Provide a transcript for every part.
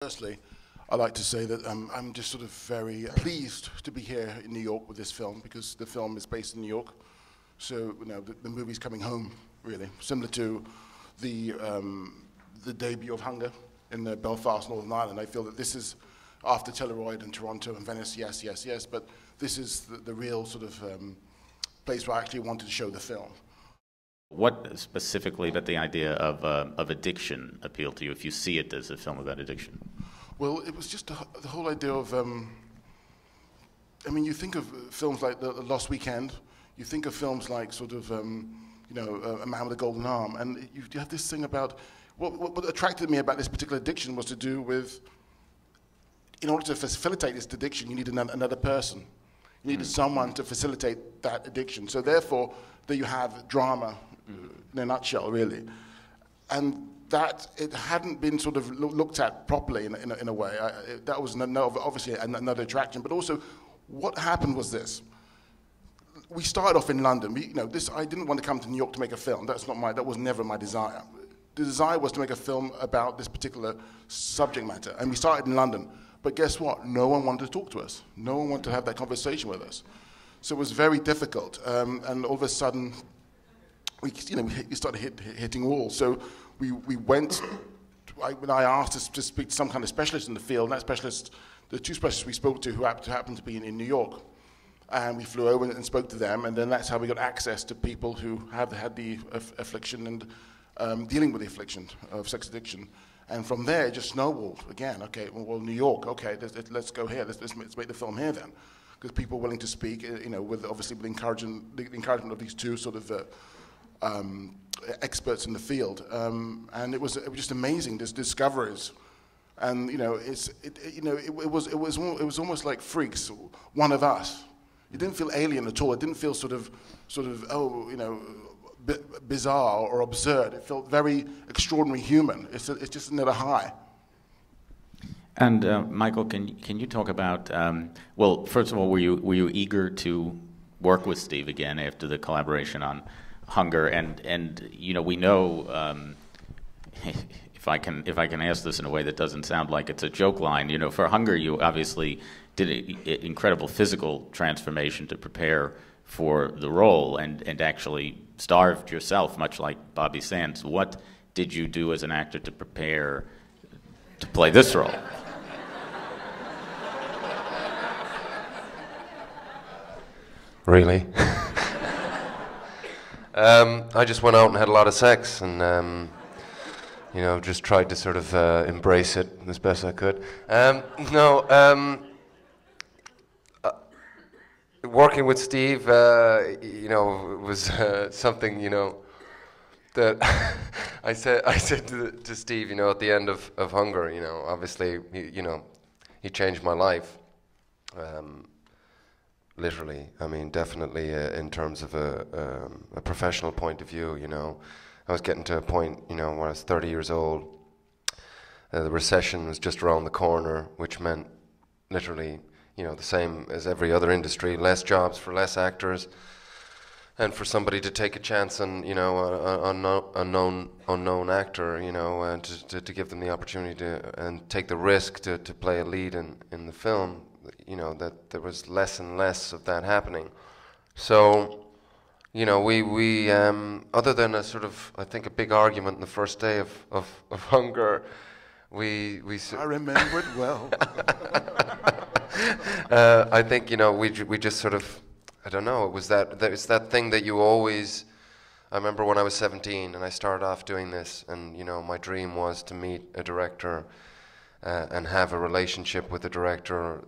Firstly, I'd like to say that I'm just sort of very pleased to be here in New York with this film, because the film is based in New York. So, you know, the movie's coming home, really, similar to the debut of Hunger in Belfast, Northern Ireland. I feel that this is, after Telluride and Toronto and Venice, yes, yes, yes, but this is the real sort of place where I actually wanted to show the film. What specifically about the idea of addiction appealed to you, if you see it as a film about addiction? Well, it was just the whole idea of, I mean, you think of films like The Lost Weekend, you think of films like sort of, you know, A Man with a Golden Arm, and you have this thing about, what attracted me about this particular addiction was to do with, in order to facilitate this addiction, you needed another person. You needed someone to facilitate that addiction. So therefore, there you have drama, in a nutshell, really. And that it hadn't been sort of looked at properly in a way. That was obviously another attraction. But also, what happened was this. We started off in London. I didn't want to come to New York to make a film. That was never my desire. The desire was to make a film about this particular subject matter. And we started in London. But guess what? No one wanted to talk to us. No one wanted to have that conversation with us. So it was very difficult. And all of a sudden, we started hitting walls. So we went, when I asked to speak to some kind of specialist in the field, and that specialist, the two specialists we spoke to who happened to be in New York, and we flew over and spoke to them, and then that's how we got access to people who have had the affliction and dealing with the affliction of sex addiction. And from there, it just snowballed again. Okay, well, New York, okay, let's go here. Let's make the film here then. Because people are willing to speak, with obviously with the encouragement of these two sort of experts in the field, and it was just amazing. There's discoveries, and it was almost like Freaks, one of us. It didn't feel alien at all. It didn't feel sort of bizarre or absurd. It felt very extraordinary human. It's just another high. And Michael, can you talk about? Well, first of all, were you eager to work with Steve again after the collaboration on Hunger? And we know, if I can ask this in a way that doesn't sound like it's a joke line, for Hunger you obviously did an incredible physical transformation to prepare for the role, and actually starved yourself, much like Bobby Sands. What did you do as an actor to prepare to play this role? Really? I just went out and had a lot of sex, and just tried to sort of embrace it as best I could. Working with Steve, was something, that I said to Steve, at the end of Hunger, obviously, he changed my life, literally. I mean, definitely in terms of a professional point of view, I was getting to a point, when I was 30 years old, the recession was just around the corner, which meant literally, the same as every other industry, less jobs for less actors, and for somebody to take a chance on, an unknown actor, and to give them the opportunity to, and take the risk to play a lead in the film, that there was less and less of that happening. So, we other than a sort of, I think, a big argument in the first day of Hunger, we I remember it well. I think, we just sort of, I don't know, it's that thing that you always, I remember when I was 17 and I started off doing this, and, my dream was to meet a director and have a relationship with a director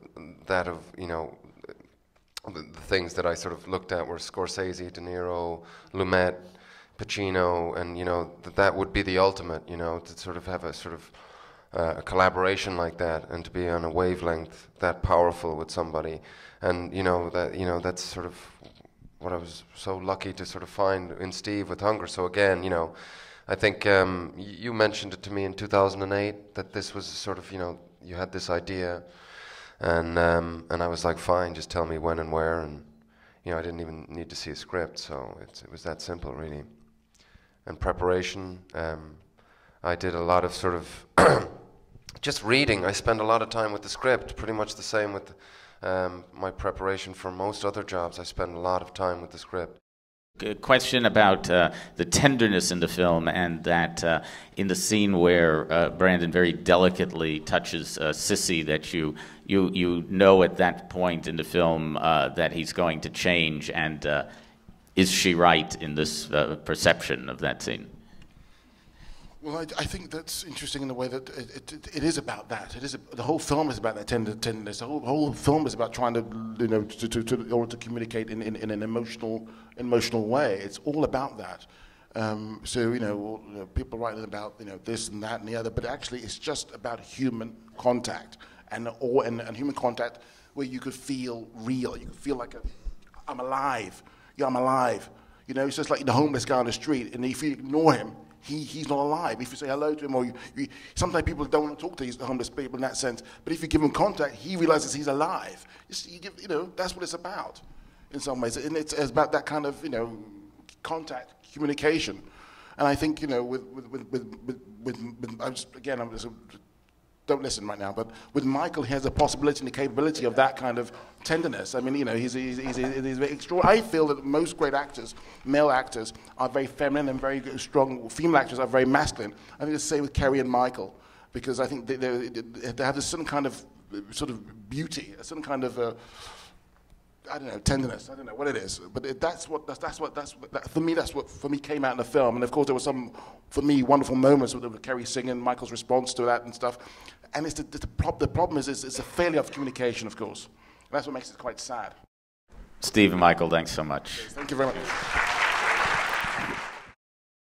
that of, the things that I sort of looked at were Scorsese, De Niro, Lumet, Pacino, and, that would be the ultimate, to sort of have a sort of a collaboration like that, and to be on a wavelength that powerful with somebody, and that's sort of what I was so lucky to sort of find in Steve with Hunger. So again, I think you mentioned it to me in 2008 that this was sort of, you had this idea, and I was like, fine, just tell me when and where, and I didn't even need to see a script, so it was that simple, really. And preparation, I did a lot of sort of just reading. I spend a lot of time with the script, pretty much the same with my preparation for most other jobs. I spend a lot of time with the script. A question about the tenderness in the film, and that in the scene where Brandon very delicately touches Sissy, that you know at that point in the film that he's going to change, and is she right in this perception of that scene? Well, I think that's interesting in the way that it is about that. The whole film is about that tenderness. The whole film is about trying to, in order to communicate in an emotional way. It's all about that. So people writing about this and that and the other, but actually it's just about human contact and human contact where you could feel real. You could feel like I'm alive. Yeah, I'm alive. It's just like the homeless guy on the street, and if you ignore him, he's not alive. If you say hello to him, or sometimes people don't want to talk to these homeless people in that sense, but if you give him contact, he realizes he's alive. That's what it's about in some ways, and it's about that kind of contact, communication. And I think don't listen right now, but with Michael, he has the possibility and the capability of that kind of tenderness. I mean, he's very extraordinary. I feel that most great actors, male actors, are very feminine and very strong. Female actors are very masculine. I think it's the same with Kerry and Michael, because I think they have this certain kind of sort of beauty, a certain kind of tenderness. I don't know what it is, but that's what for me came out in the film. And of course, there were some, for me, wonderful moments with Kerry singing, Michael's response to that and stuff. And the problem is it's a failure of communication, of course. And that's what makes it quite sad. Steve and Michael, thanks so much. Thank you very much.